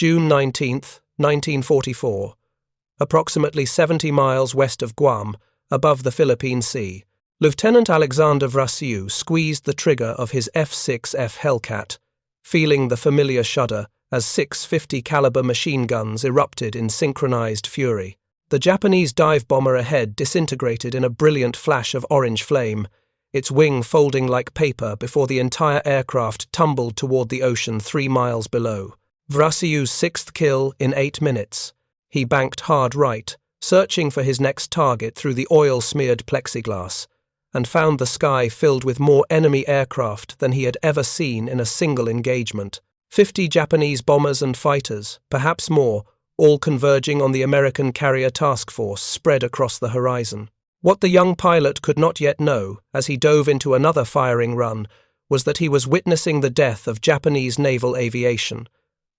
June 19, 1944. Approximately 70 miles west of Guam, above the Philippine Sea, Lieutenant Alexander Vraciu squeezed the trigger of his F6F Hellcat, feeling the familiar shudder as 650 caliber machine guns erupted in synchronized fury. The Japanese dive bomber ahead disintegrated in a brilliant flash of orange flame, its wing folding like paper before the entire aircraft tumbled toward the ocean 3 miles below. Vraciu's 6th kill in 8 minutes. He banked hard right, searching for his next target through the oil-smeared plexiglass, and found the sky filled with more enemy aircraft than he had ever seen in a single engagement. 50 Japanese bombers and fighters, perhaps more, all converging on the American carrier task force spread across the horizon. What the young pilot could not yet know, as he dove into another firing run, was that he was witnessing the death of Japanese naval aviation.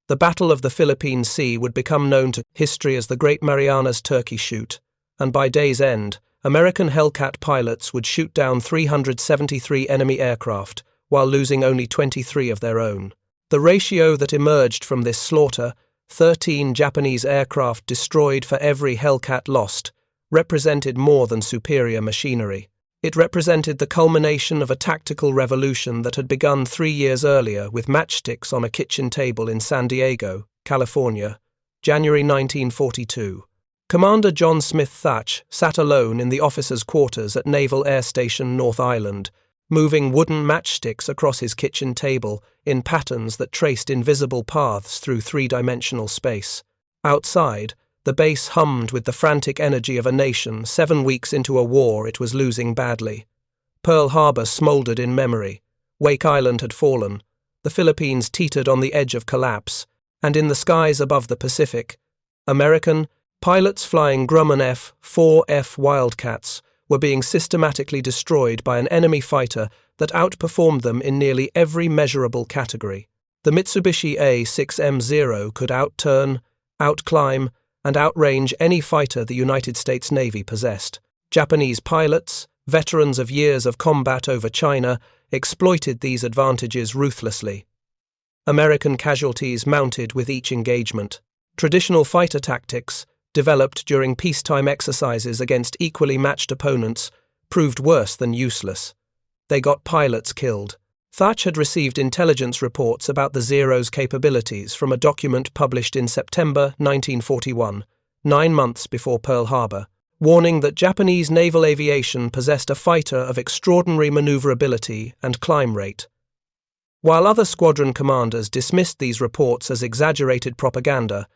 The Battle of the Philippine Sea would become known to history as the Great Marianas Turkey Shoot, and by day's end, American Hellcat pilots would shoot down 373 enemy aircraft, while losing only 23 of their own. The ratio that emerged from this slaughter, 13 Japanese aircraft destroyed for every Hellcat lost, represented more than superior machinery. It represented the culmination of a tactical revolution that had begun 3 years earlier with matchsticks on a kitchen table in San Diego, California, January 1942. Commander John Thach sat alone in the officers' quarters at Naval Air Station North Island, moving wooden matchsticks across his kitchen table in patterns that traced invisible paths through 3-dimensional space. Outside, the base hummed with the frantic energy of a nation 7 weeks into a war it was losing badly. Pearl Harbor smoldered in memory. Wake Island had fallen. The Philippines teetered on the edge of collapse. And in the skies above the Pacific, American pilots flying Grumman F-4F Wildcats were being systematically destroyed by an enemy fighter that outperformed them in nearly every measurable category. The Mitsubishi A6M0 could outturn, outclimb, and outrange any fighter the United States Navy possessed. Japanese pilots, veterans of years of combat over China, exploited these advantages ruthlessly. American casualties mounted with each engagement. Traditional fighter tactics, developed during peacetime exercises against equally matched opponents, proved worse than useless. They got pilots killed. Thach had received intelligence reports about the Zero's capabilities from a document published in September 1941, 9 months before Pearl Harbor, warning that Japanese naval aviation possessed a fighter of extraordinary maneuverability and climb rate. While other squadron commanders dismissed these reports as exaggerated propaganda,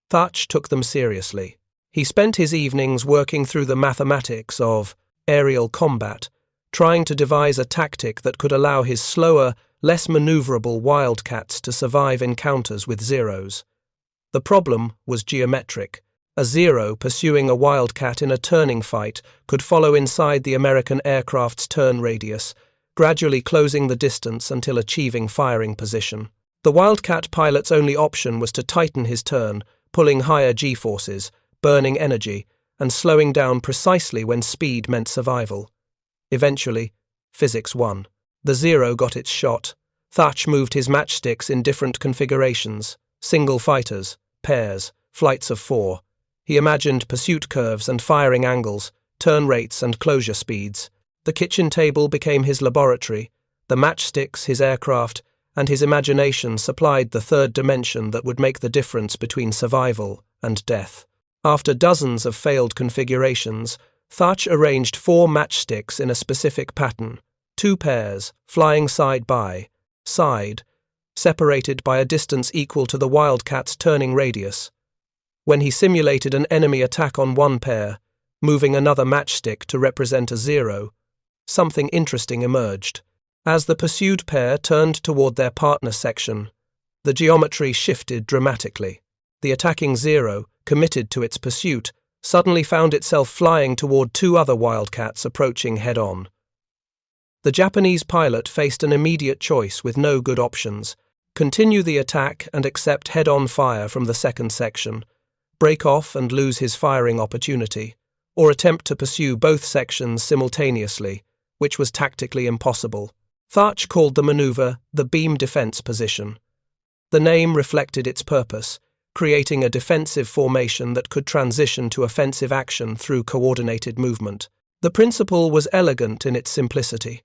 Thach took them seriously. He spent his evenings working through the mathematics of aerial combat, trying to devise a tactic that could allow his slower, less maneuverable Wildcats to survive encounters with Zeros. The problem was geometric. A Zero pursuing a Wildcat in a turning fight could follow inside the American aircraft's turn radius, gradually closing the distance until achieving firing position. The Wildcat pilot's only option was to tighten his turn, pulling higher G-forces, burning energy, and slowing down precisely when speed meant survival. Eventually, physics won. The Zero got its shot. Thach moved his matchsticks in different configurations, single fighters, pairs, flights of 4. He imagined pursuit curves and firing angles, turn rates and closure speeds. The kitchen table became his laboratory, the matchsticks his aircraft, and his imagination supplied the third dimension that would make the difference between survival and death. After dozens of failed configurations, Thach arranged 4 matchsticks in a specific pattern, 2 pairs, flying side by side, separated by a distance equal to the Wildcat's turning radius. When he simulated an enemy attack on one pair, moving another matchstick to represent a Zero, something interesting emerged. As the pursued pair turned toward their partner section, the geometry shifted dramatically. The attacking Zero, committed to its pursuit, suddenly found itself flying toward 2 other Wildcats approaching head-on. The Japanese pilot faced an immediate choice with no good options: continue the attack and accept head-on fire from the second section, break off and lose his firing opportunity, or attempt to pursue both sections simultaneously, which was tactically impossible. Thach called the maneuver the beam defense position. The name reflected its purpose: creating a defensive formation that could transition to offensive action through coordinated movement. The principle was elegant in its simplicity.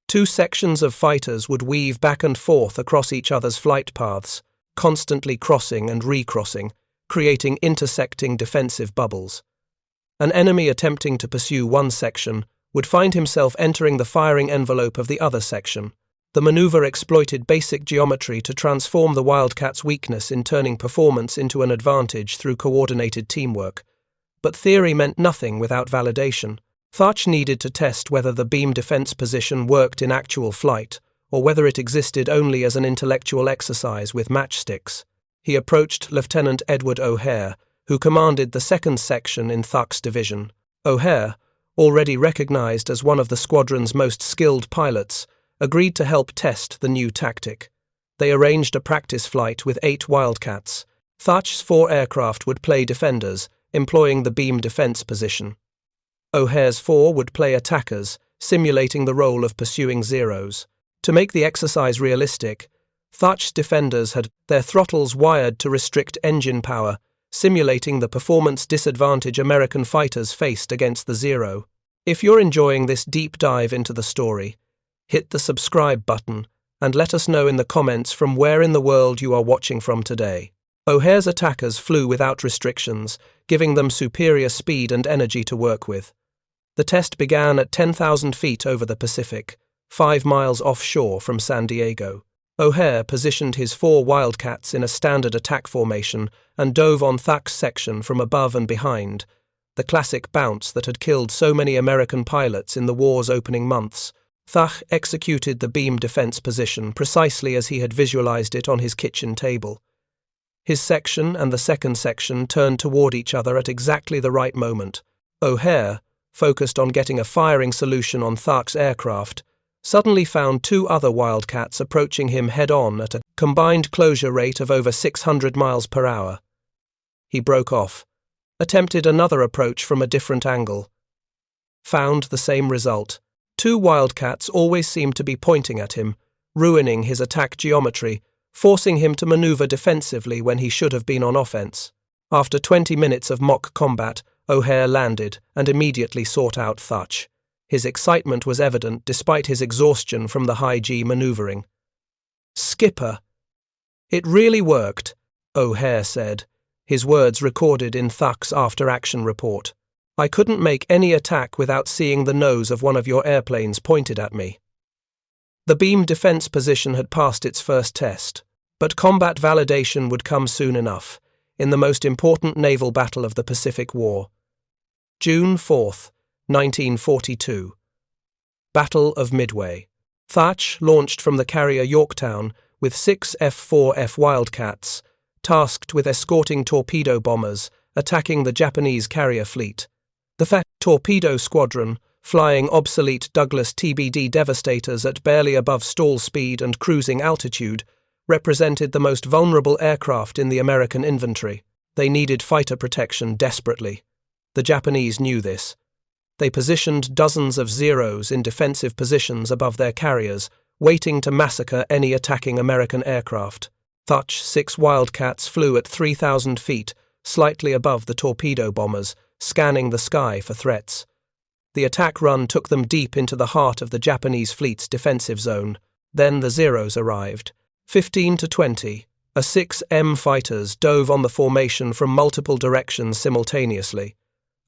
Two sections of fighters would weave back and forth across each other's flight paths, constantly crossing and recrossing, creating intersecting defensive bubbles. An enemy attempting to pursue one section would find himself entering the firing envelope of the other section. The maneuver exploited basic geometry to transform the Wildcats' weakness in turning performance into an advantage through coordinated teamwork. But theory meant nothing without validation. Thach needed to test whether the beam defense position worked in actual flight, or whether it existed only as an intellectual exercise with matchsticks. He approached Lieutenant Edward O'Hare, who commanded the 2nd Section in Thach's division. O'Hare, already recognized as one of the squadron's most skilled pilots, agreed to help test the new tactic. They arranged a practice flight with 8 Wildcats. Thach's 4 aircraft would play defenders, employing the beam defense position. O'Hare's 4 would play attackers, simulating the role of pursuing Zeros. To make the exercise realistic, Thach's defenders had their throttles wired to restrict engine power, simulating the performance disadvantage American fighters faced against the Zero. If you're enjoying this deep dive into the story, hit the subscribe button and let us know in the comments from where in the world you are watching from today. O'Hare's attackers flew without restrictions, giving them superior speed and energy to work with. The test began at 10,000 feet over the Pacific, 5 miles offshore from San Diego. O'Hare positioned his 4 Wildcats in a standard attack formation and dove on Thach's section from above and behind, the classic bounce that had killed so many American pilots in the war's opening months. Thach executed the beam defense position precisely as he had visualized it on his kitchen table. His section and the 2nd section turned toward each other at exactly the right moment. O'Hare, focused on getting a firing solution on Thach's aircraft, suddenly found 2 other Wildcats approaching him head-on at a combined closure rate of over 600 miles per hour. He broke off, attempted another approach from a different angle. Found the same result. 2 Wildcats always seemed to be pointing at him, ruining his attack geometry, forcing him to maneuver defensively when he should have been on offense. After 20 minutes of mock combat, O'Hare landed and immediately sought out Thach. His excitement was evident despite his exhaustion from the high-G maneuvering. "Skipper, it really worked," O'Hare said, his words recorded in Thach's after-action report. "I couldn't make any attack without seeing the nose of one of your airplanes pointed at me." The beam defense position had passed its first test, but combat validation would come soon enough, in the most important naval battle of the Pacific War. June 4th, 1942. Battle of Midway. Thach launched from the carrier Yorktown with 6 F4F Wildcats, tasked with escorting torpedo bombers, attacking the Japanese carrier fleet. The Thach torpedo squadron, flying obsolete Douglas TBD Devastators at barely above stall speed and cruising altitude, represented the most vulnerable aircraft in the American inventory. They needed fighter protection desperately. The Japanese knew this. They positioned dozens of Zeros in defensive positions above their carriers, waiting to massacre any attacking American aircraft. Thach's 6 Wildcats flew at 3,000 feet, slightly above the torpedo bombers, scanning the sky for threats. The attack run took them deep into the heart of the Japanese fleet's defensive zone. Then the Zeros arrived. 15 to 20, A-6M fighters dove on the formation from multiple directions simultaneously.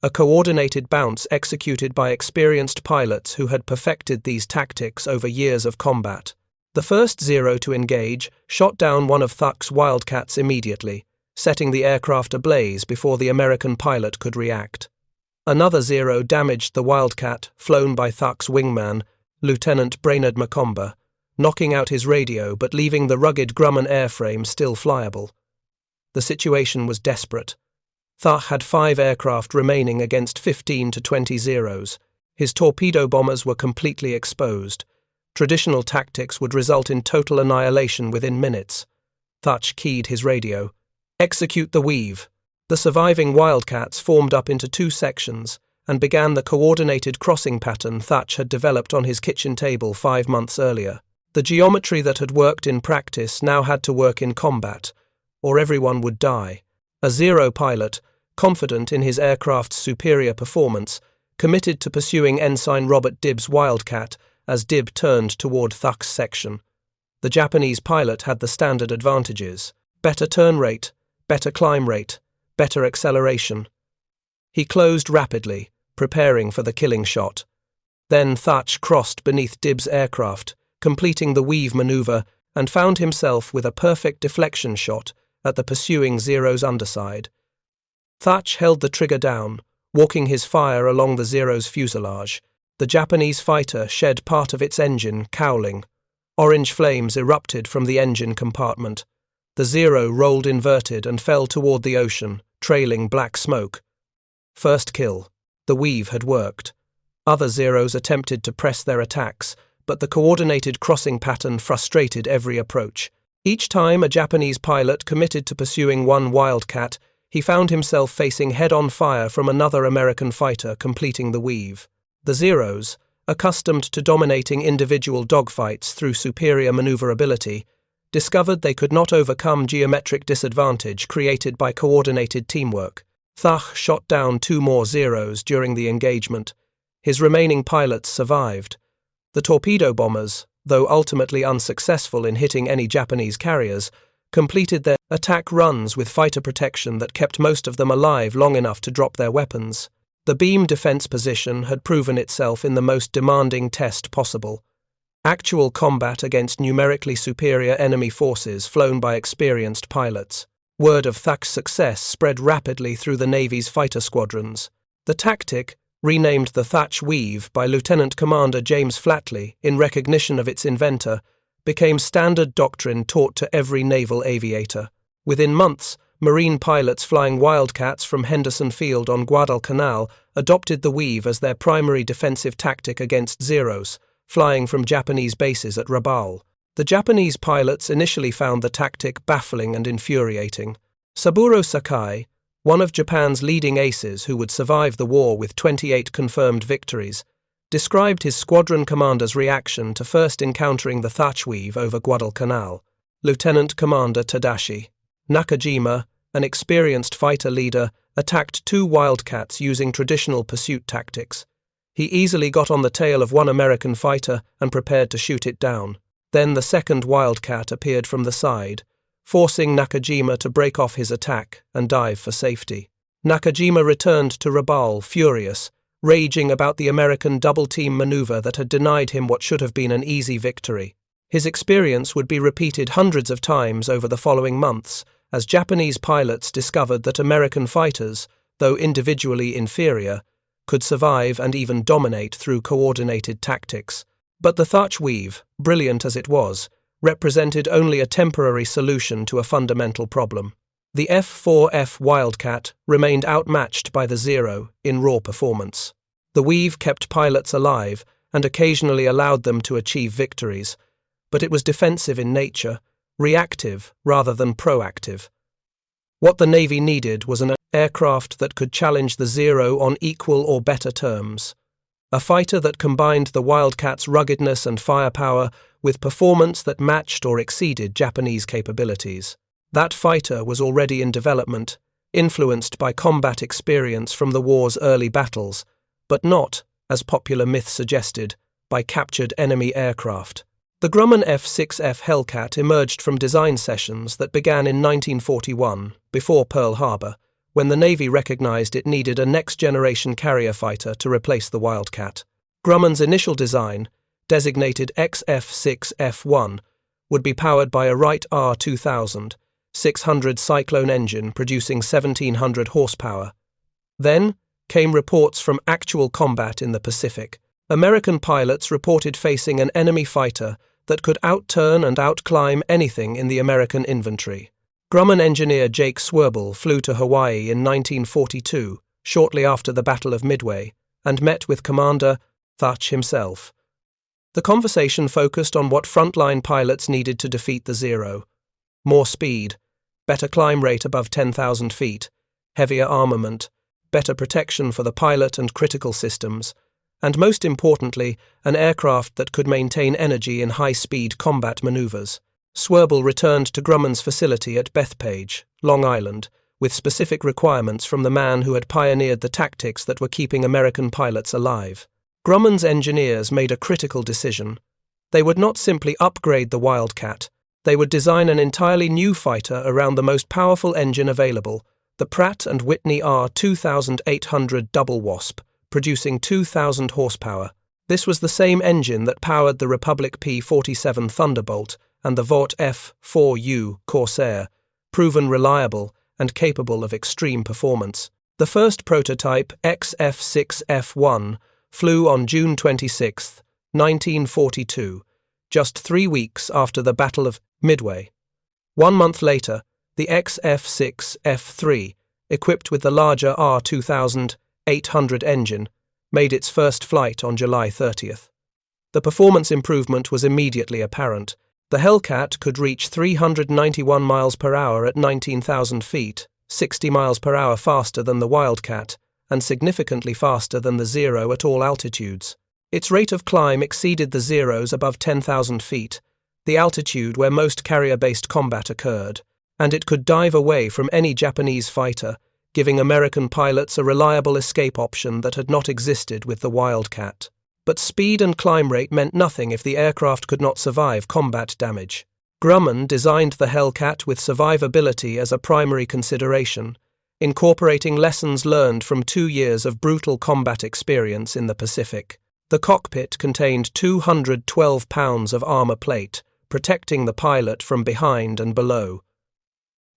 A coordinated bounce executed by experienced pilots who had perfected these tactics over years of combat. The first Zero to engage shot down one of Thach's Wildcats immediately, setting the aircraft ablaze before the American pilot could react. Another Zero damaged the Wildcat, flown by Thach's wingman, Lieutenant Brainerd Macomber, knocking out his radio but leaving the rugged Grumman airframe still flyable. The situation was desperate. Thach had 5 aircraft remaining against 15 to 20 Zeros. His torpedo bombers were completely exposed. Traditional tactics would result in total annihilation within minutes. Thach keyed his radio. "Execute the weave." The surviving Wildcats formed up into 2 sections and began the coordinated crossing pattern Thach had developed on his kitchen table 5 months earlier. The geometry that had worked in practice now had to work in combat. or everyone would die. A Zero pilot, confident in his aircraft's superior performance, committed to pursuing Ensign Robert Dibb's Wildcat as Dibb turned toward Thach's section. The Japanese pilot had the standard advantages: better turn rate, better climb rate, better acceleration. He closed rapidly, preparing for the killing shot. Then Thach crossed beneath Dibb's aircraft, completing the weave maneuver, and found himself with a perfect deflection shot at the pursuing Zero's underside. Thach held the trigger down, walking his fire along the Zero's fuselage. The Japanese fighter shed part of its engine, cowling. Orange flames erupted from the engine compartment. The Zero rolled inverted and fell toward the ocean, trailing black smoke. First kill. The weave had worked. Other Zeros attempted to press their attacks, but the coordinated crossing pattern frustrated every approach. Each time a Japanese pilot committed to pursuing one Wildcat, he found himself facing head-on fire from another American fighter completing the weave. The Zeros, accustomed to dominating individual dogfights through superior maneuverability, discovered they could not overcome geometric disadvantage created by coordinated teamwork. Thach shot down 2 more Zeros during the engagement. His remaining pilots survived. The torpedo bombers, though ultimately unsuccessful in hitting any Japanese carriers, completed their attack runs with fighter protection that kept most of them alive long enough to drop their weapons. The beam defense position had proven itself in the most demanding test possible. Actual combat against numerically superior enemy forces flown by experienced pilots. Word of Thach's success spread rapidly through the Navy's fighter squadrons. The tactic, renamed the Thach Weave by Lieutenant Commander James Flatley in recognition of its inventor, became standard doctrine taught to every naval aviator. Within months, Marine pilots flying Wildcats from Henderson Field on Guadalcanal adopted the weave as their primary defensive tactic against Zeros, flying from Japanese bases at Rabaul. The Japanese pilots initially found the tactic baffling and infuriating. Saburo Sakai, one of Japan's leading aces who would survive the war with 28 confirmed victories, described his squadron commander's reaction to first encountering the Thach Weave over Guadalcanal. Lieutenant Commander Tadashi Nakajima, an experienced fighter leader, attacked 2 Wildcats using traditional pursuit tactics. He easily got on the tail of one American fighter and prepared to shoot it down. Then the second Wildcat appeared from the side, forcing Nakajima to break off his attack and dive for safety. Nakajima returned to Rabaul furious, raging about the American double-team maneuver that had denied him what should have been an easy victory. His experience would be repeated hundreds of times over the following months, as Japanese pilots discovered that American fighters, though individually inferior, could survive and even dominate through coordinated tactics. But the Thach Weave, brilliant as it was, represented only a temporary solution to a fundamental problem. The F4F Wildcat remained outmatched by the Zero in raw performance. The weave kept pilots alive and occasionally allowed them to achieve victories, but it was defensive in nature, reactive rather than proactive. What the Navy needed was an aircraft that could challenge the Zero on equal or better terms. A fighter that combined the Wildcat's ruggedness and firepower with performance that matched or exceeded Japanese capabilities. That fighter was already in development, influenced by combat experience from the war's early battles, but not, as popular myth suggested, by captured enemy aircraft. The Grumman F6F Hellcat emerged from design sessions that began in 1941, before Pearl Harbor, when the Navy recognized it needed a next-generation carrier fighter to replace the Wildcat. Grumman's initial design, designated XF6F1, would be powered by a Wright R2000, 600 Cyclone engine producing 1,700 horsepower. Then came reports from actual combat in the Pacific. American pilots reported facing an enemy fighter that could outturn and outclimb anything in the American inventory. Grumman engineer Jake Swerble flew to Hawaii in 1942, shortly after the Battle of Midway, and met with Commander Thach himself. The conversation focused on what frontline pilots needed to defeat the Zero: more speed, better climb rate above 10,000 feet, heavier armament, better protection for the pilot and critical systems, and most importantly, an aircraft that could maintain energy in high-speed combat maneuvers. Swerble returned to Grumman's facility at Bethpage, Long Island, with specific requirements from the man who had pioneered the tactics that were keeping American pilots alive. Grumman's engineers made a critical decision. They would not simply upgrade the Wildcat, they would design an entirely new fighter around the most powerful engine available, the Pratt & Whitney R2800 Double Wasp, producing 2,000 horsepower. This was the same engine that powered the Republic P-47 Thunderbolt and the Vought F-4U Corsair, proven reliable and capable of extreme performance. The first prototype, F6F1, flew on June 26, 1942, just 3 weeks after the Battle of Midway. 1 month later, the F6F3, equipped with the larger R2800 engine, made its first flight on July 30th. The performance improvement was immediately apparent. The Hellcat could reach 391 miles per hour at 19,000 feet, 60 miles per hour faster than the Wildcat, and significantly faster than the Zero at all altitudes. Its rate of climb exceeded the Zero's above 10,000 feet, the altitude where most carrier-based combat occurred, and it could dive away from any Japanese fighter, giving American pilots a reliable escape option that had not existed with the Wildcat. But speed and climb rate meant nothing if the aircraft could not survive combat damage. Grumman designed the Hellcat with survivability as a primary consideration, incorporating lessons learned from 2 years of brutal combat experience in the Pacific. The cockpit contained 212 pounds of armor plate, protecting the pilot from behind and below.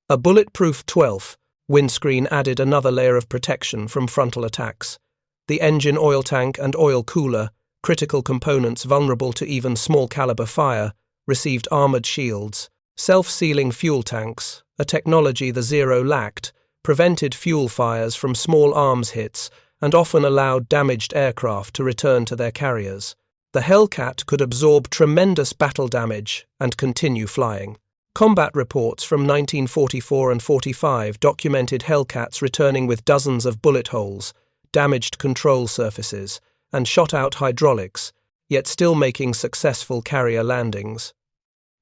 A bulletproof 12th windscreen added another layer of protection from frontal attacks. The engine oil tank and oil cooler, critical components vulnerable to even small-caliber fire, received armored shields. Self-sealing fuel tanks, a technology the Zero lacked, prevented fuel fires from small arms hits and often allowed damaged aircraft to return to their carriers. The Hellcat could absorb tremendous battle damage and continue flying. Combat reports from 1944 and 45 documented Hellcats returning with dozens of bullet holes, damaged control surfaces, and shot-out hydraulics, yet still making successful carrier landings.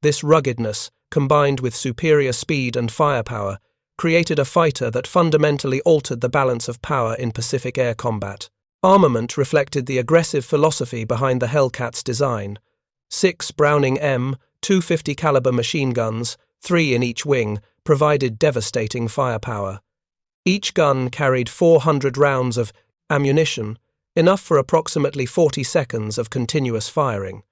This ruggedness, combined with superior speed and firepower, created a fighter that fundamentally altered the balance of power in Pacific air combat. Armament reflected the aggressive philosophy behind the Hellcat's design. 6 Browning M250 caliber machine guns, 3 in each wing, provided devastating firepower. Each gun carried 400 rounds of ammunition, enough for approximately 40 seconds of continuous firing.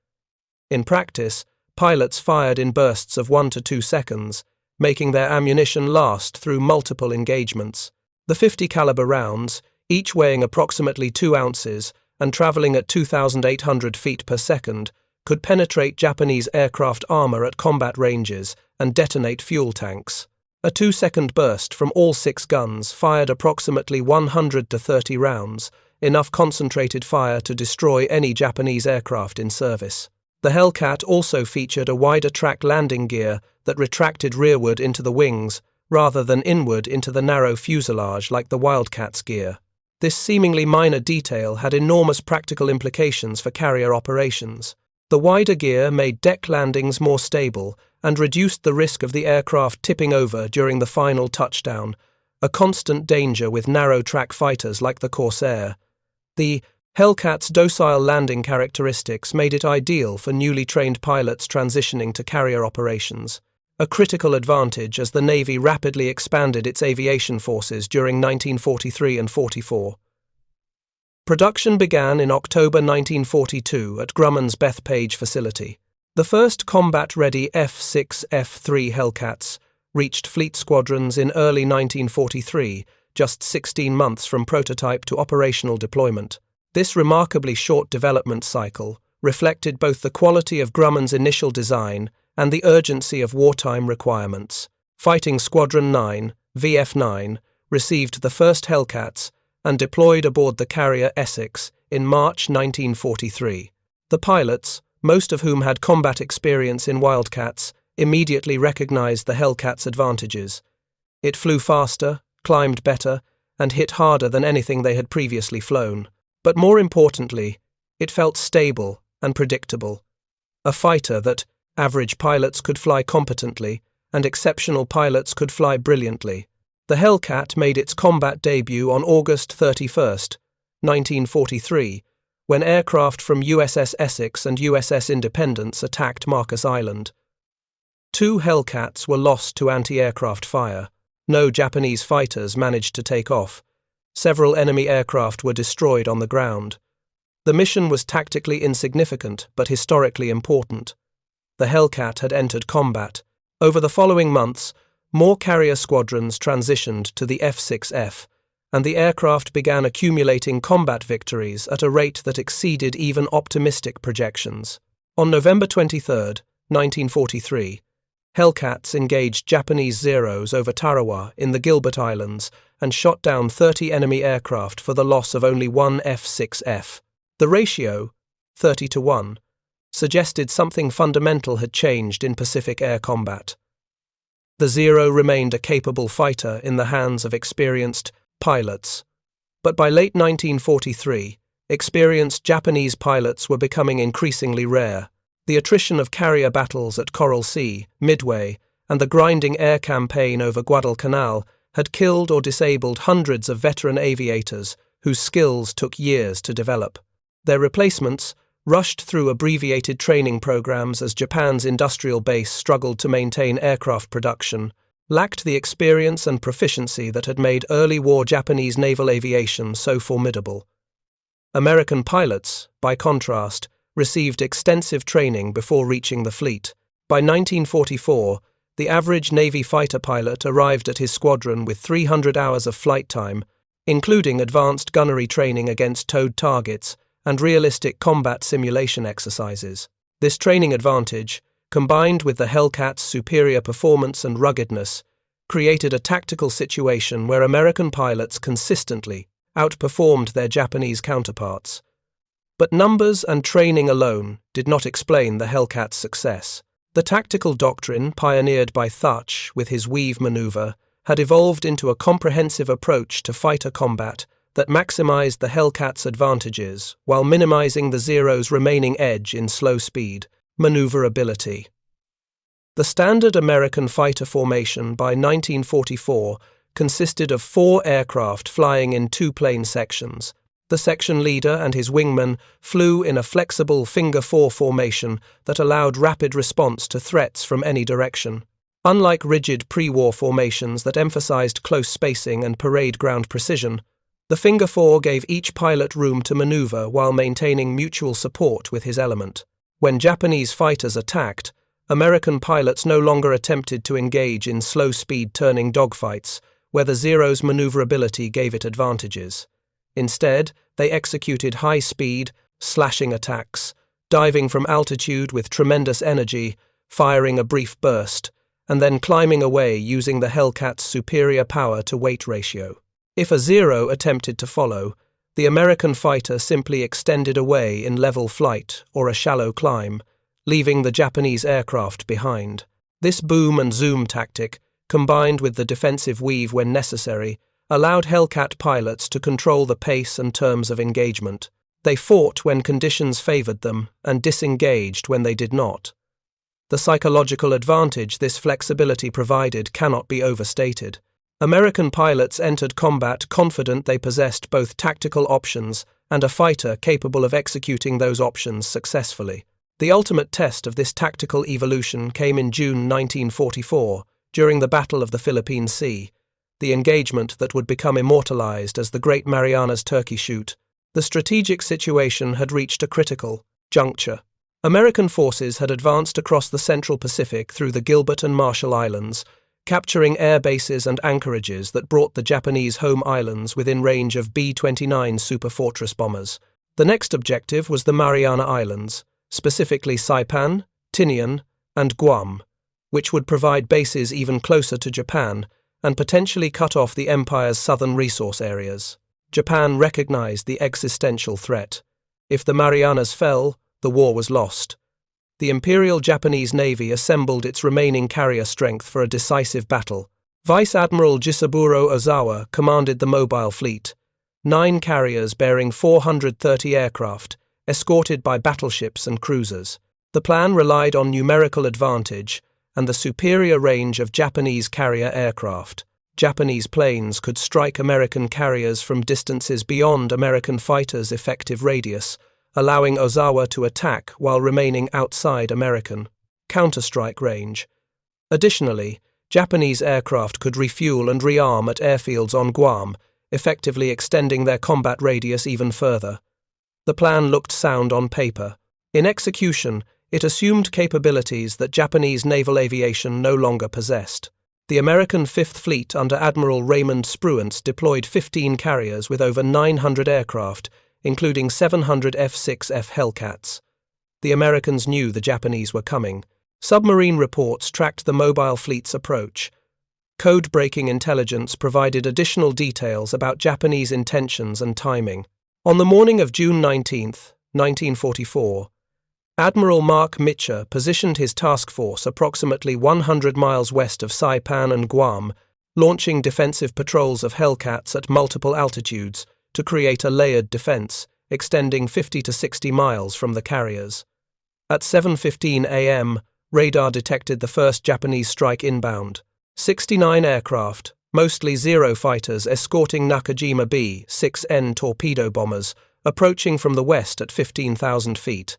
In practice, pilots fired in bursts of 1 to 2 seconds, making their ammunition last through multiple engagements. The 50 caliber rounds, each weighing approximately 2 ounces and traveling at 2,800 feet per second, could penetrate Japanese aircraft armor at combat ranges and detonate fuel tanks. A 2-second burst from all 6 guns fired approximately 100 to 30 rounds, enough concentrated fire to destroy any Japanese aircraft in service. The Hellcat also featured a wider track landing gear that retracted rearward into the wings, rather than inward into the narrow fuselage like the Wildcat's gear. This seemingly minor detail had enormous practical implications for carrier operations. The wider gear made deck landings more stable and reduced the risk of the aircraft tipping over during the final touchdown, a constant danger with narrow-track fighters like the Corsair. The Hellcat's docile landing characteristics made it ideal for newly trained pilots transitioning to carrier operations, a critical advantage as the Navy rapidly expanded its aviation forces during 1943 and 44. Production began in October 1942 at Grumman's Bethpage facility. The first combat-ready F6F3 Hellcats reached fleet squadrons in early 1943, just 16 months from prototype to operational deployment. This remarkably short development cycle reflected both the quality of Grumman's initial design and the urgency of wartime requirements. Fighting Squadron 9, VF9, received the first Hellcats and deployed aboard the carrier Essex in March 1943. The pilots, most of whom had combat experience in Wildcats, immediately recognized the Hellcat's advantages. It flew faster, climbed better, and hit harder than anything they had previously flown. But more importantly, it felt stable and predictable. A fighter that, Average pilots could fly competently, and exceptional pilots could fly brilliantly. The Hellcat made its combat debut on August 31, 1943, when aircraft from USS Essex and USS Independence attacked Marcus Island. 2 Hellcats were lost to anti-aircraft fire. No Japanese fighters managed to take off. Several enemy aircraft were destroyed on the ground. The mission was tactically insignificant but historically important. The Hellcat had entered combat. Over the following months, more carrier squadrons transitioned to the F6F, and the aircraft began accumulating combat victories at a rate that exceeded even optimistic projections. On November 23, 1943, Hellcats engaged Japanese Zeros over Tarawa in the Gilbert Islands and shot down 30 enemy aircraft for the loss of only 1 F6F. The ratio, 30-1, suggested something fundamental had changed in Pacific air combat. The Zero remained a capable fighter in the hands of experienced pilots, but by late 1943, experienced Japanese pilots were becoming increasingly rare. The attrition of carrier battles at Coral Sea, Midway, and the grinding air campaign over Guadalcanal had killed or disabled hundreds of veteran aviators whose skills took years to develop. Their replacements, rushed through abbreviated training programs as Japan's industrial base struggled to maintain aircraft production, lacked the experience and proficiency that had made early war Japanese naval aviation so formidable. American pilots, by contrast, received extensive training before reaching the fleet. By 1944, the average Navy fighter pilot arrived at his squadron with 300 hours of flight time, including advanced gunnery training against towed targets and realistic combat simulation exercises. This training advantage, combined with the Hellcat's superior performance and ruggedness, created a tactical situation where American pilots consistently outperformed their Japanese counterparts. But numbers and training alone did not explain the Hellcat's success. The tactical doctrine pioneered by Thach with his Weave maneuver had evolved into a comprehensive approach to fighter combat that maximized the Hellcat's advantages while minimizing the Zero's remaining edge in slow speed, maneuverability. The standard American fighter formation by 1944 consisted of 4 aircraft flying in 2-plane sections. The section leader and his wingman flew in a flexible finger-4 formation that allowed rapid response to threats from any direction. Unlike rigid pre-war formations that emphasized close spacing and parade ground precision, the finger-4 gave each pilot room to maneuver while maintaining mutual support with his element. When Japanese fighters attacked, American pilots no longer attempted to engage in slow-speed turning dogfights, where the Zero's maneuverability gave it advantages. Instead, they executed high-speed, slashing attacks, diving from altitude with tremendous energy, firing a brief burst, and then climbing away using the Hellcat's superior power-to-weight ratio. If a Zero attempted to follow, the American fighter simply extended away in level flight or a shallow climb, leaving the Japanese aircraft behind. This boom and zoom tactic, combined with the defensive weave when necessary, allowed Hellcat pilots to control the pace and terms of engagement. They fought when conditions favored them and disengaged when they did not. The psychological advantage this flexibility provided cannot be overstated. American pilots entered combat confident they possessed both tactical options and a fighter capable of executing those options successfully. The ultimate test of this tactical evolution came in June 1944, during the Battle of the Philippine Sea, the engagement that would become immortalized as the Great Marianas Turkey Shoot. The strategic situation had reached a critical juncture. American forces had advanced across the Central Pacific through the Gilbert and Marshall Islands, capturing air bases and anchorages that brought the Japanese home islands within range of B-29 Superfortress bombers. The next objective was the Mariana Islands, specifically Saipan, Tinian, and Guam, which would provide bases even closer to Japan and potentially cut off the empire's southern resource areas. Japan recognized the existential threat. If the Marianas fell, the war was lost. The Imperial Japanese Navy assembled its remaining carrier strength for a decisive battle. Vice Admiral Jisaburo Ozawa commanded the mobile fleet, 9 carriers bearing 430 aircraft, escorted by battleships and cruisers. The plan relied on numerical advantage and the superior range of Japanese carrier aircraft. Japanese planes could strike American carriers from distances beyond American fighters' effective radius, allowing Ozawa to attack while remaining outside American counterstrike range. Additionally, Japanese aircraft could refuel and rearm at airfields on Guam, effectively extending their combat radius even further. The plan looked sound on paper. In execution, it assumed capabilities that Japanese naval aviation no longer possessed. The American Fifth Fleet under Admiral Raymond Spruance deployed 15 carriers with over 900 aircraft, including 700 F6F Hellcats. The Americans knew the Japanese were coming. Submarine reports tracked the mobile fleet's approach. Code-breaking intelligence provided additional details about Japanese intentions and timing. On the morning of June 19, 1944, Admiral Mark Mitcher positioned his task force approximately 100 miles west of Saipan and Guam, launching defensive patrols of Hellcats at multiple altitudes to create a layered defense, extending 50 to 60 miles from the carriers. At 7:15 a.m., radar detected the first Japanese strike inbound. 69 aircraft, mostly Zero fighters escorting Nakajima B-6N torpedo bombers, approaching from the west at 15,000 feet.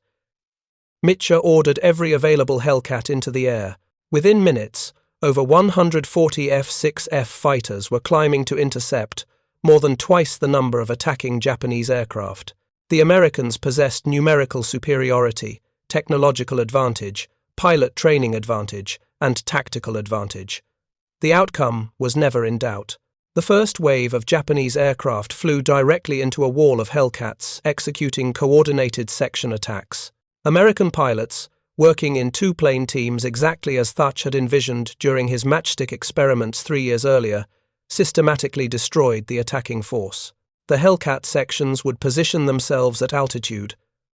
Mitcher ordered every available Hellcat into the air. Within minutes, over 140 F6F fighters were climbing to intercept, more than twice the number of attacking Japanese aircraft. The Americans possessed numerical superiority, technological advantage, pilot training advantage, and tactical advantage. The outcome was never in doubt. The first wave of Japanese aircraft flew directly into a wall of Hellcats, executing coordinated section attacks. American pilots, working in two-plane teams exactly as Thach had envisioned during his matchstick experiments 3 years earlier, systematically destroyed the attacking force. The Hellcat sections would position themselves at altitude,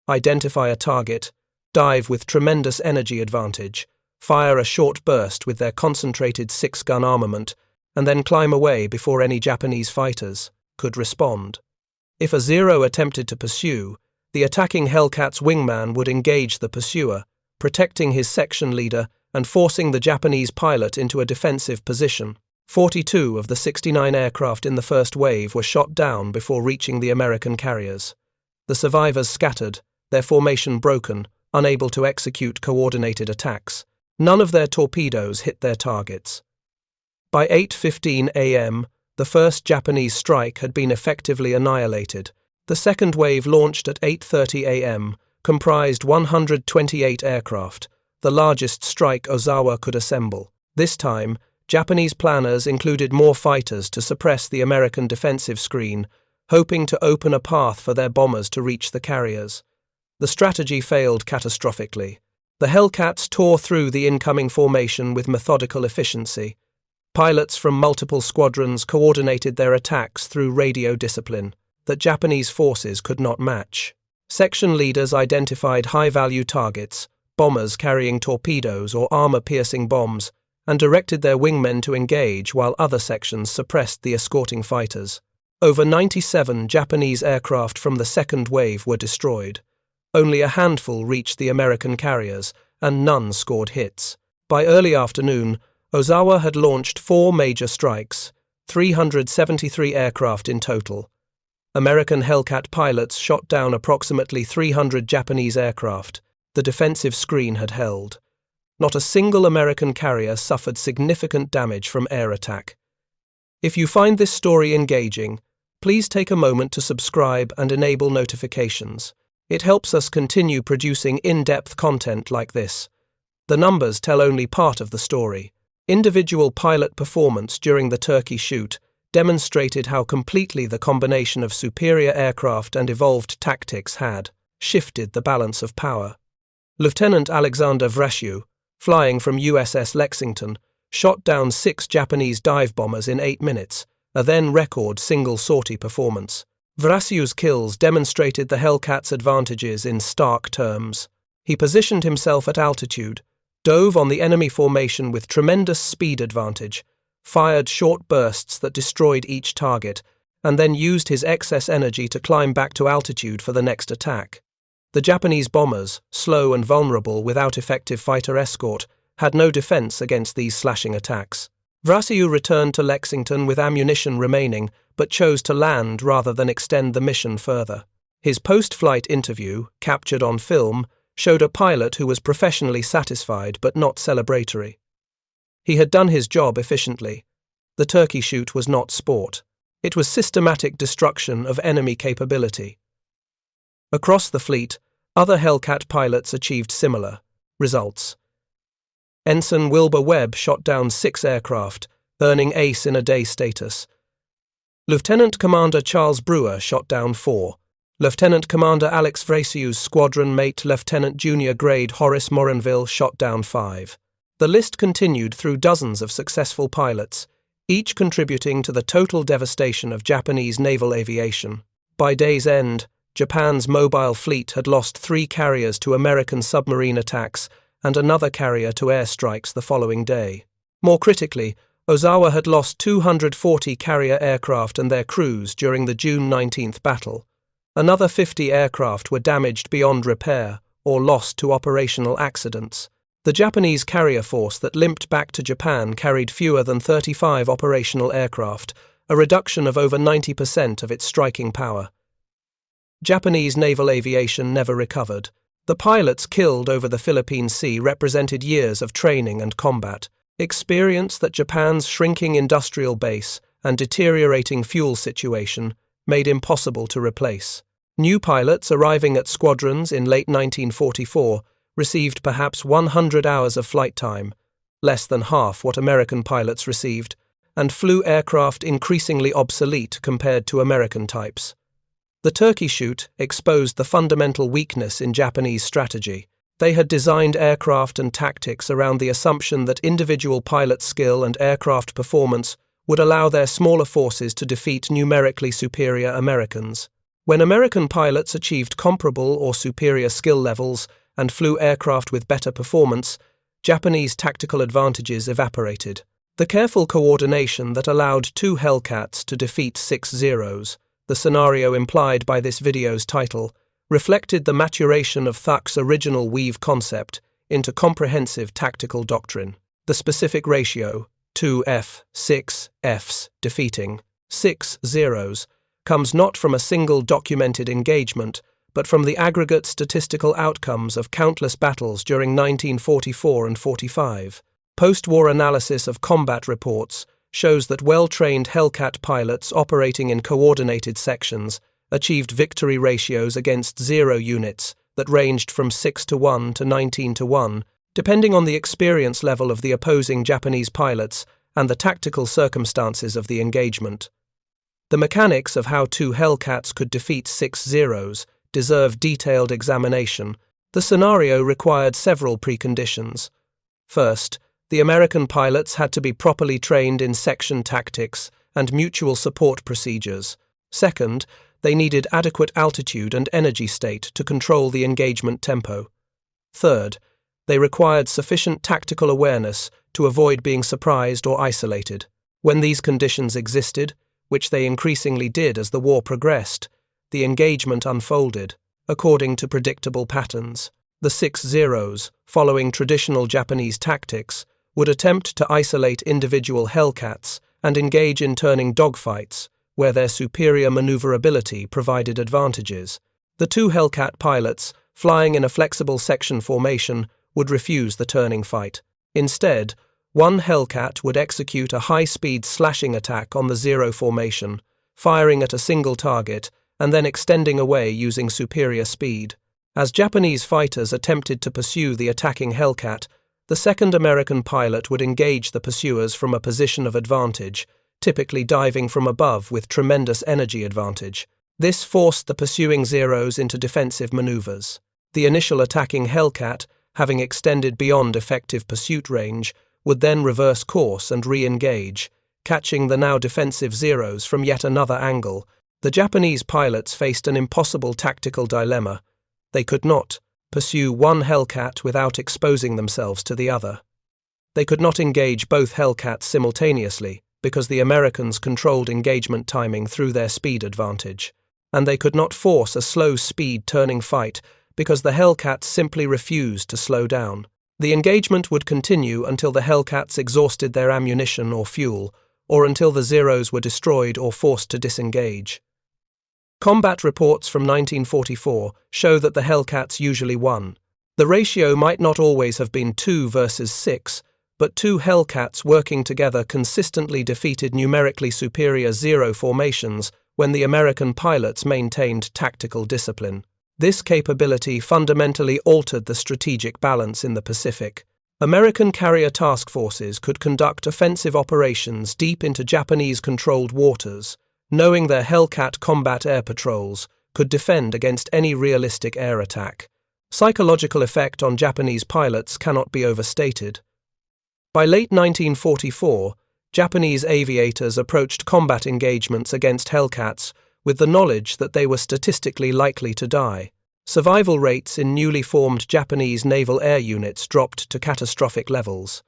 identify a target, dive with tremendous energy advantage, fire a short burst with their concentrated 6-gun armament, and then climb away before any Japanese fighters could respond. If a Zero attempted to pursue, the attacking Hellcat's wingman would engage the pursuer, protecting his section leader and forcing the Japanese pilot into a defensive position. 42 of the 69 aircraft in the first wave were shot down before reaching the American carriers. The survivors scattered, their formation broken, unable to execute coordinated attacks. None of their torpedoes hit their targets. By 8:15 a.m., the first Japanese strike had been effectively annihilated. The second wave launched at 8:30 a.m., comprised 128 aircraft, the largest strike Ozawa could assemble. This time, Japanese planners included more fighters to suppress the American defensive screen, hoping to open a path for their bombers to reach the carriers. The strategy failed catastrophically. The Hellcats tore through the incoming formation with methodical efficiency. Pilots from multiple squadrons coordinated their attacks through radio discipline that Japanese forces could not match. Section leaders identified high-value targets, bombers carrying torpedoes or armor-piercing bombs, and directed their wingmen to engage while other sections suppressed the escorting fighters. Over 97 Japanese aircraft from the second wave were destroyed. Only a handful reached the American carriers, and none scored hits. By early afternoon, Ozawa had launched 4 major strikes, 373 aircraft in total. American Hellcat pilots shot down approximately 300 Japanese aircraft. The defensive screen had held. Not a single American carrier suffered significant damage from air attack. If you find this story engaging, please take a moment to subscribe and enable notifications. It helps us continue producing in-depth content like this. The numbers tell only part of the story. Individual pilot performance during the Turkey Shoot demonstrated how completely the combination of superior aircraft and evolved tactics had shifted the balance of power. Lieutenant Alexander Vraciu, flying from USS Lexington, shot down 6 Japanese dive bombers in 8 minutes, a then-record single-sortie performance. Vraciu's kills demonstrated the Hellcat's advantages in stark terms. He positioned himself at altitude, dove on the enemy formation with tremendous speed advantage, fired short bursts that destroyed each target, and then used his excess energy to climb back to altitude for the next attack. The Japanese bombers, slow and vulnerable without effective fighter escort, had no defense against these slashing attacks. Vraciu returned to Lexington with ammunition remaining, but chose to land rather than extend the mission further. His post-flight interview, captured on film, showed a pilot who was professionally satisfied but not celebratory. He had done his job efficiently. The turkey shoot was not sport. It was systematic destruction of enemy capability. Across the fleet, other Hellcat pilots achieved similar results. Ensign Wilbur Webb shot down 6 aircraft, earning Ace in a Day status. Lieutenant Commander Charles Brewer shot down 4. Lieutenant Commander Alex Vraciu's squadron mate Lieutenant Junior Grade Horace Morinville shot down 5. The list continued through dozens of successful pilots, each contributing to the total devastation of Japanese naval aviation. By day's end, Japan's mobile fleet had lost 3 carriers to American submarine attacks and another carrier to airstrikes the following day. More critically, Ozawa had lost 240 carrier aircraft and their crews during the June 19th battle. Another 50 aircraft were damaged beyond repair or lost to operational accidents. The Japanese carrier force that limped back to Japan carried fewer than 35 operational aircraft, a reduction of over 90% of its striking power. Japanese naval aviation never recovered. The pilots killed over the Philippine Sea represented years of training and combat, experience that Japan's shrinking industrial base and deteriorating fuel situation made impossible to replace. New pilots arriving at squadrons in late 1944 received perhaps 100 hours of flight time, less than half what American pilots received, and flew aircraft increasingly obsolete compared to American types. The turkey shoot exposed the fundamental weakness in Japanese strategy. They had designed aircraft and tactics around the assumption that individual pilot skill and aircraft performance would allow their smaller forces to defeat numerically superior Americans. When American pilots achieved comparable or superior skill levels and flew aircraft with better performance, Japanese tactical advantages evaporated. The careful coordination that allowed 2 Hellcats to defeat 6 Zeros, the scenario implied by this video's title, reflected the maturation of Thach's original Weave concept into comprehensive tactical doctrine. The specific ratio, 2 F6Fs defeating 6 Zeros, comes not from a single documented engagement, but from the aggregate statistical outcomes of countless battles during 1944 and 45. Post-war analysis of combat reports shows that well-trained Hellcat pilots operating in coordinated sections achieved victory ratios against Zero units that ranged from 6-1 to 19-1, depending on the experience level of the opposing Japanese pilots and the tactical circumstances of the engagement. The mechanics of how 2 Hellcats could defeat 6 Zeros deserve detailed examination. The scenario required several preconditions. First, the American pilots had to be properly trained in section tactics and mutual support procedures. Second, they needed adequate altitude and energy state to control the engagement tempo. Third, they required sufficient tactical awareness to avoid being surprised or isolated. When these conditions existed, which they increasingly did as the war progressed, the engagement unfolded, according to predictable patterns. The 6 Zeros, following traditional Japanese tactics, would attempt to isolate individual Hellcats and engage in turning dogfights, where their superior maneuverability provided advantages. The 2 Hellcat pilots, flying in a flexible section formation, would refuse the turning fight. Instead, 1 Hellcat would execute a high-speed slashing attack on the Zero formation, firing at a single target and then extending away using superior speed. As Japanese fighters attempted to pursue the attacking Hellcat, the second American pilot would engage the pursuers from a position of advantage, typically diving from above with tremendous energy advantage. This forced the pursuing Zeros into defensive maneuvers. The initial attacking Hellcat, having extended beyond effective pursuit range, would then reverse course and re-engage, catching the now defensive Zeros from yet another angle. The Japanese pilots faced an impossible tactical dilemma. They could not pursue 1 Hellcat without exposing themselves to the other. They could not engage both Hellcats simultaneously because the Americans controlled engagement timing through their speed advantage, and they could not force a slow-speed turning fight because the Hellcats simply refused to slow down. The engagement would continue until the Hellcats exhausted their ammunition or fuel, or until the Zeros were destroyed or forced to disengage. Combat reports from 1944 show that the Hellcats usually won. The ratio might not always have been 2 versus 6, but two Hellcats working together consistently defeated numerically superior Zero formations when the American pilots maintained tactical discipline. This capability fundamentally altered the strategic balance in the Pacific. American carrier task forces could conduct offensive operations deep into Japanese-controlled waters, knowing their Hellcat combat air patrols could defend against any realistic air attack. Psychological effect on Japanese pilots cannot be overstated. By late 1944, Japanese aviators approached combat engagements against Hellcats with the knowledge that they were statistically likely to die. Survival rates in newly formed Japanese naval air units dropped to catastrophic levels.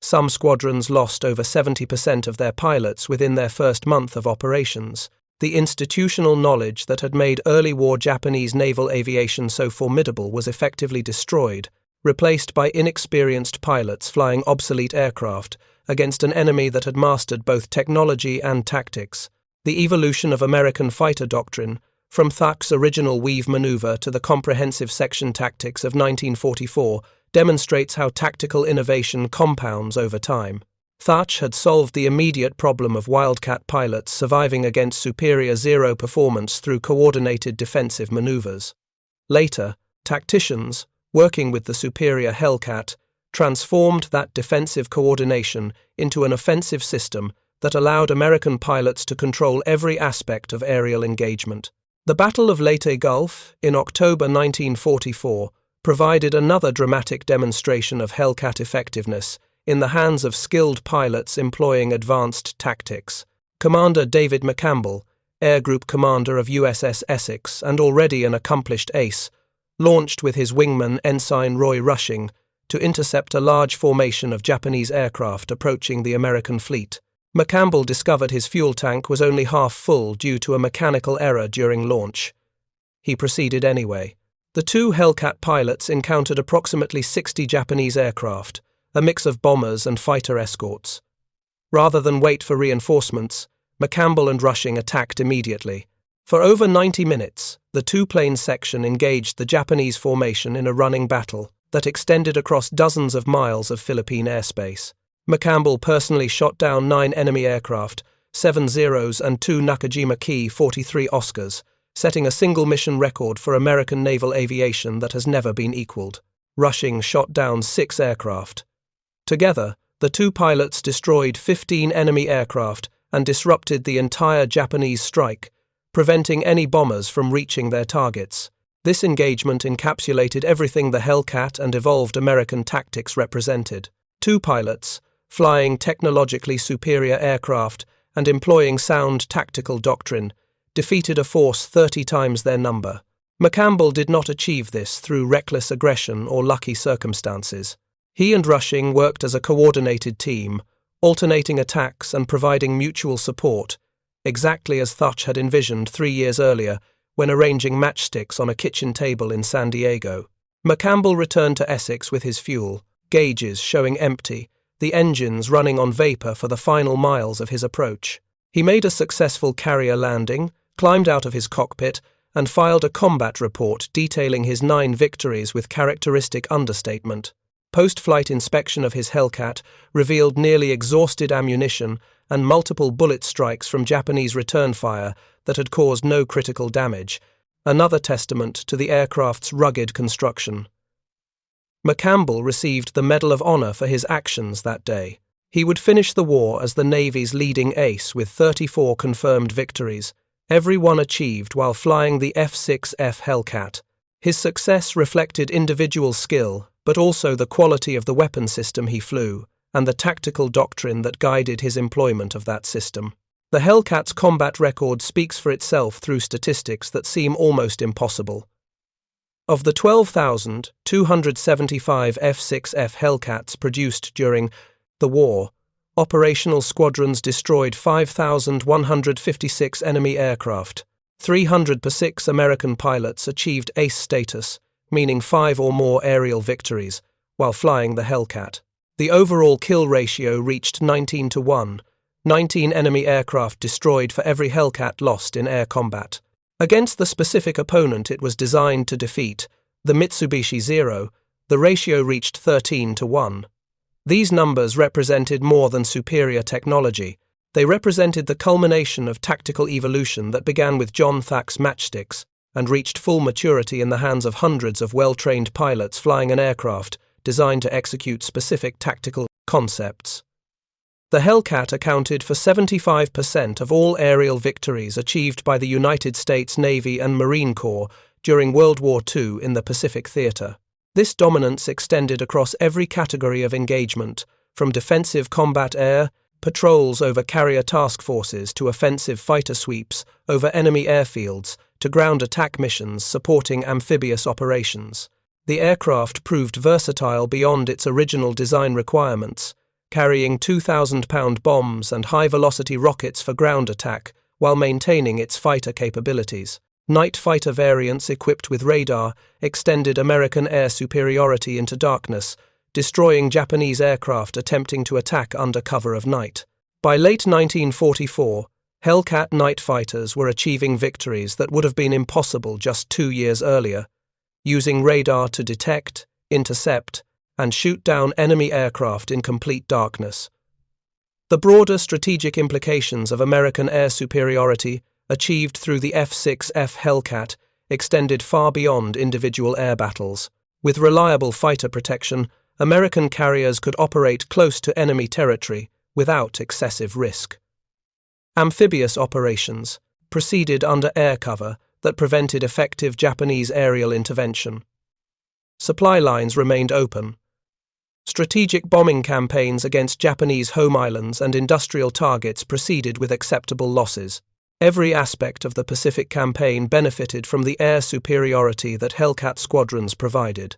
Some squadrons lost over 70% of their pilots within their first month of operations. The institutional knowledge that had made early war Japanese naval aviation so formidable was effectively destroyed, replaced by inexperienced pilots flying obsolete aircraft against an enemy that had mastered both technology and tactics. The evolution of American fighter doctrine, from Thach's original Weave maneuver to the comprehensive section tactics of 1944, demonstrates how tactical innovation compounds over time. Thach had solved the immediate problem of Wildcat pilots surviving against superior Zero performance through coordinated defensive maneuvers. Later, tacticians, working with the superior Hellcat, transformed that defensive coordination into an offensive system that allowed American pilots to control every aspect of aerial engagement. The Battle of Leyte Gulf, in October 1944, provided another dramatic demonstration of Hellcat effectiveness in the hands of skilled pilots employing advanced tactics. Commander David McCampbell, Air Group Commander of USS Essex and already an accomplished ace, launched with his wingman Ensign Roy Rushing to intercept a large formation of Japanese aircraft approaching the American fleet. McCampbell discovered his fuel tank was only half full due to a mechanical error during launch. He proceeded anyway. The two Hellcat pilots encountered approximately 60 Japanese aircraft, a mix of bombers and fighter escorts. Rather than wait for reinforcements, McCampbell and Rushing attacked immediately. For over 90 minutes, the two-plane section engaged the Japanese formation in a running battle that extended across dozens of miles of Philippine airspace. McCampbell personally shot down 9 enemy aircraft, 7 Zeros and 2 Nakajima Ki-43 Oscars, setting a single-mission record for American naval aviation that has never been equaled. Rushing shot down 6 aircraft. Together, the two pilots destroyed 15 enemy aircraft and disrupted the entire Japanese strike, preventing any bombers from reaching their targets. This engagement encapsulated everything the Hellcat and evolved American tactics represented. Two pilots, flying technologically superior aircraft and employing sound tactical doctrine, defeated a force 30 times their number. McCampbell did not achieve this through reckless aggression or lucky circumstances. He and Rushing worked as a coordinated team, alternating attacks and providing mutual support, exactly as Thach had envisioned 3 years earlier when arranging matchsticks on a kitchen table in San Diego. McCampbell returned to Essex with his fuel, gauges showing empty, the engines running on vapor for the final miles of his approach. He made a successful carrier landing, climbed out of his cockpit, and filed a combat report detailing his 9 victories with characteristic understatement. Post-flight inspection of his Hellcat revealed nearly exhausted ammunition and multiple bullet strikes from Japanese return fire that had caused no critical damage, another testament to the aircraft's rugged construction. McCampbell received the Medal of Honor for his actions that day. He would finish the war as the Navy's leading ace with 34 confirmed victories, every one achieved while flying the F6F Hellcat. His success reflected individual skill, but also the quality of the weapon system he flew, and the tactical doctrine that guided his employment of that system. The Hellcat's combat record speaks for itself through statistics that seem almost impossible. Of the 12,275 F6F Hellcats produced during the war, operational squadrons destroyed 5,156 enemy aircraft. 306 American pilots achieved ace status, meaning 5 or more aerial victories, while flying the Hellcat. The overall kill ratio reached 19-1, 19 enemy aircraft destroyed for every Hellcat lost in air combat. Against the specific opponent it was designed to defeat, the Mitsubishi Zero, the ratio reached 13-1. These numbers represented more than superior technology. They represented the culmination of tactical evolution that began with John Thach's matchsticks and reached full maturity in the hands of hundreds of well-trained pilots flying an aircraft designed to execute specific tactical concepts. The Hellcat accounted for 75% of all aerial victories achieved by the United States Navy and Marine Corps during World War II in the Pacific theater. This dominance extended across every category of engagement, from defensive combat air patrols over carrier task forces to offensive fighter sweeps over enemy airfields to ground attack missions supporting amphibious operations. The aircraft proved versatile beyond its original design requirements, carrying 2,000-pound bombs and high-velocity rockets for ground attack while maintaining its fighter capabilities. Night fighter variants equipped with radar extended American air superiority into darkness, destroying Japanese aircraft attempting to attack under cover of night. By late 1944, Hellcat night fighters were achieving victories that would have been impossible just 2 years earlier, using radar to detect, intercept, and shoot down enemy aircraft in complete darkness. The broader strategic implications of American air superiority achieved through the F6F Hellcat extended far beyond individual air battles. With reliable fighter protection, American carriers could operate close to enemy territory without excessive risk. Amphibious operations proceeded under air cover that prevented effective Japanese aerial intervention. Supply lines remained open. Strategic bombing campaigns against Japanese home islands and industrial targets proceeded with acceptable losses. Every aspect of the Pacific campaign benefited from the air superiority that Hellcat squadrons provided.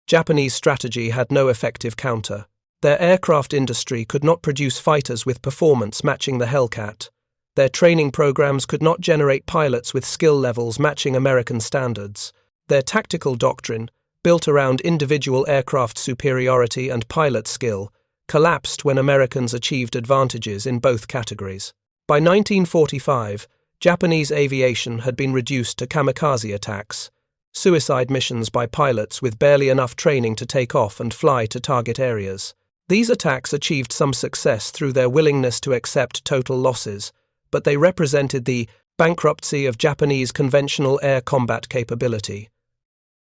Japanese strategy had no effective counter. Their aircraft industry could not produce fighters with performance matching the Hellcat. Their training programs could not generate pilots with skill levels matching American standards. Their tactical doctrine, built around individual aircraft superiority and pilot skill, collapsed when Americans achieved advantages in both categories. By 1945, Japanese aviation had been reduced to kamikaze attacks, suicide missions by pilots with barely enough training to take off and fly to target areas. These attacks achieved some success through their willingness to accept total losses, but they represented the bankruptcy of Japanese conventional air combat capability.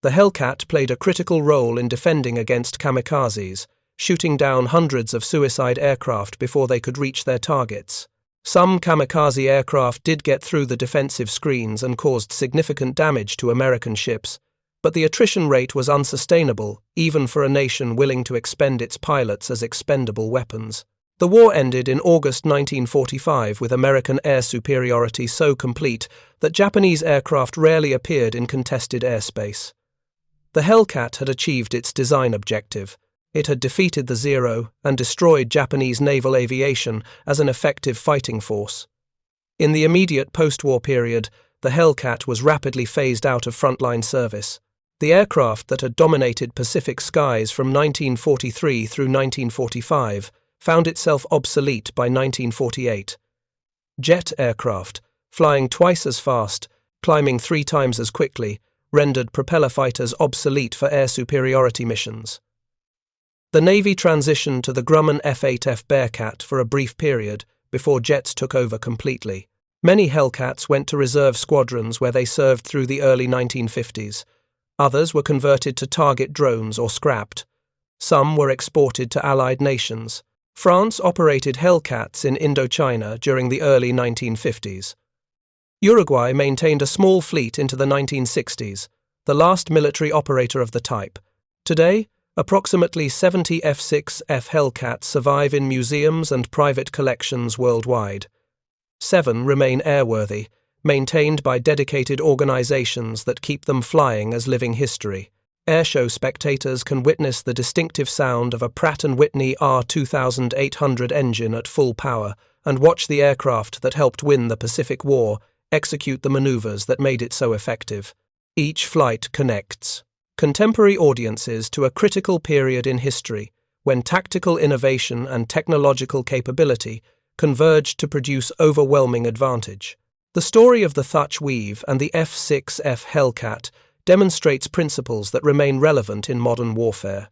The Hellcat played a critical role in defending against kamikazes, shooting down hundreds of suicide aircraft before they could reach their targets. Some kamikaze aircraft did get through the defensive screens and caused significant damage to American ships, but the attrition rate was unsustainable, even for a nation willing to expend its pilots as expendable weapons. The war ended in August 1945 with American air superiority so complete that Japanese aircraft rarely appeared in contested airspace. The Hellcat had achieved its design objective. It had defeated the Zero and destroyed Japanese naval aviation as an effective fighting force. In the immediate post-war period, the Hellcat was rapidly phased out of frontline service. The aircraft that had dominated Pacific skies from 1943 through 1945 found itself obsolete by 1948. Jet aircraft, flying twice as fast, climbing 3 times as quickly, rendered propeller fighters obsolete for air superiority missions. The Navy transitioned to the Grumman F8F Bearcat for a brief period before jets took over completely. Many Hellcats went to reserve squadrons where they served through the early 1950s. Others were converted to target drones or scrapped. Some were exported to Allied nations. France operated Hellcats in Indochina during the early 1950s. Uruguay maintained a small fleet into the 1960s, the last military operator of the type. Today, approximately 70 F6F Hellcats survive in museums and private collections worldwide. 7 remain airworthy, maintained by dedicated organizations that keep them flying as living history. Airshow spectators can witness the distinctive sound of a Pratt & Whitney R2800 engine at full power and watch the aircraft that helped win the Pacific War execute the maneuvers that made it so effective. Each flight connects contemporary audiences to a critical period in history when tactical innovation and technological capability converged to produce overwhelming advantage. The story of the Thach Weave and the F6F Hellcat demonstrates principles that remain relevant in modern warfare.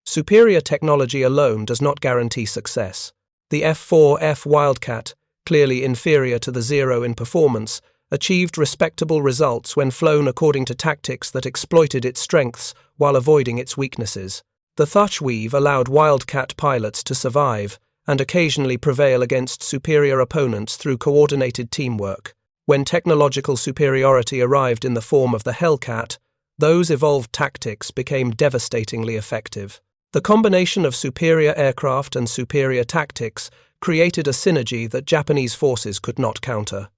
Superior technology alone does not guarantee success. The F4F Wildcat, clearly inferior to the Zero in performance, achieved respectable results when flown according to tactics that exploited its strengths while avoiding its weaknesses. The Thach Weave allowed Wildcat pilots to survive and occasionally prevail against superior opponents through coordinated teamwork. When technological superiority arrived in the form of the Hellcat, those evolved tactics became devastatingly effective. The combination of superior aircraft and superior tactics created a synergy that Japanese forces could not counter.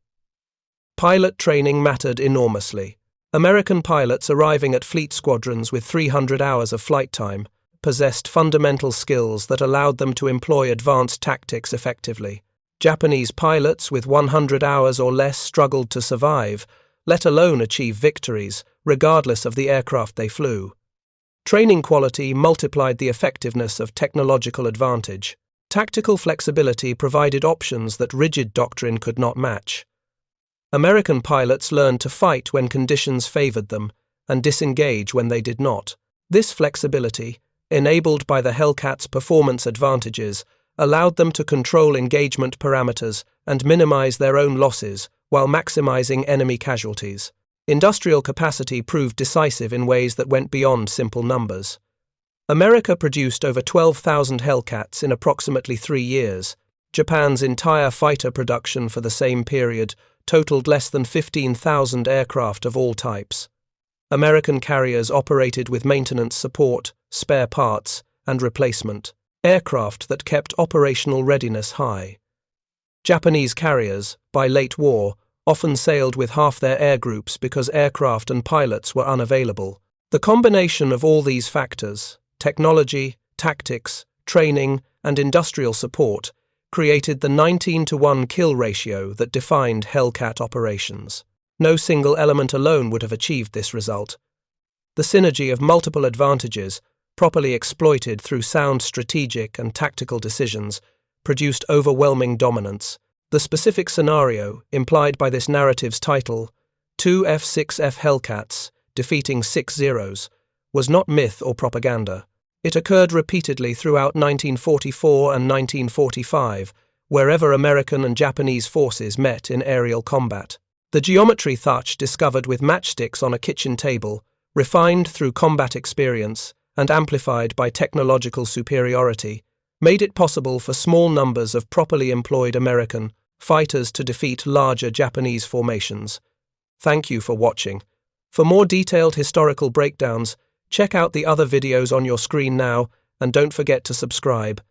Pilot training mattered enormously. American pilots arriving at fleet squadrons with 300 hours of flight time possessed fundamental skills that allowed them to employ advanced tactics effectively. Japanese pilots with 100 hours or less struggled to survive, let alone achieve victories, regardless of the aircraft they flew. Training quality multiplied the effectiveness of technological advantage. Tactical flexibility provided options that rigid doctrine could not match. American pilots learned to fight when conditions favored them and disengage when they did not. This flexibility, enabled by the Hellcat's performance advantages, allowed them to control engagement parameters and minimize their own losses while maximizing enemy casualties. Industrial capacity proved decisive in ways that went beyond simple numbers. America produced over 12,000 Hellcats in approximately 3 years. Japan's entire fighter production for the same period totaled less than 15,000 aircraft of all types. American carriers operated with maintenance support, spare parts, and replacement, aircraft that kept operational readiness high. Japanese carriers, by late war, often sailed with half their air groups because aircraft and pilots were unavailable. The combination of all these factors, technology, tactics, training, and industrial support, created the 19-to-1 kill ratio that defined Hellcat operations. No single element alone would have achieved this result. The synergy of multiple advantages, properly exploited through sound strategic and tactical decisions, produced overwhelming dominance. The specific scenario, implied by this narrative's title, 2 F6F Hellcats defeating 6 Zeros, was not myth or propaganda. It occurred repeatedly throughout 1944 and 1945, wherever American and Japanese forces met in aerial combat. The geometry Thach discovered with matchsticks on a kitchen table, refined through combat experience and amplified by technological superiority, made it possible for small numbers of properly employed American fighters to defeat larger Japanese formations. Thank you for watching. For more detailed historical breakdowns, check out the other videos on your screen now, and don't forget to subscribe.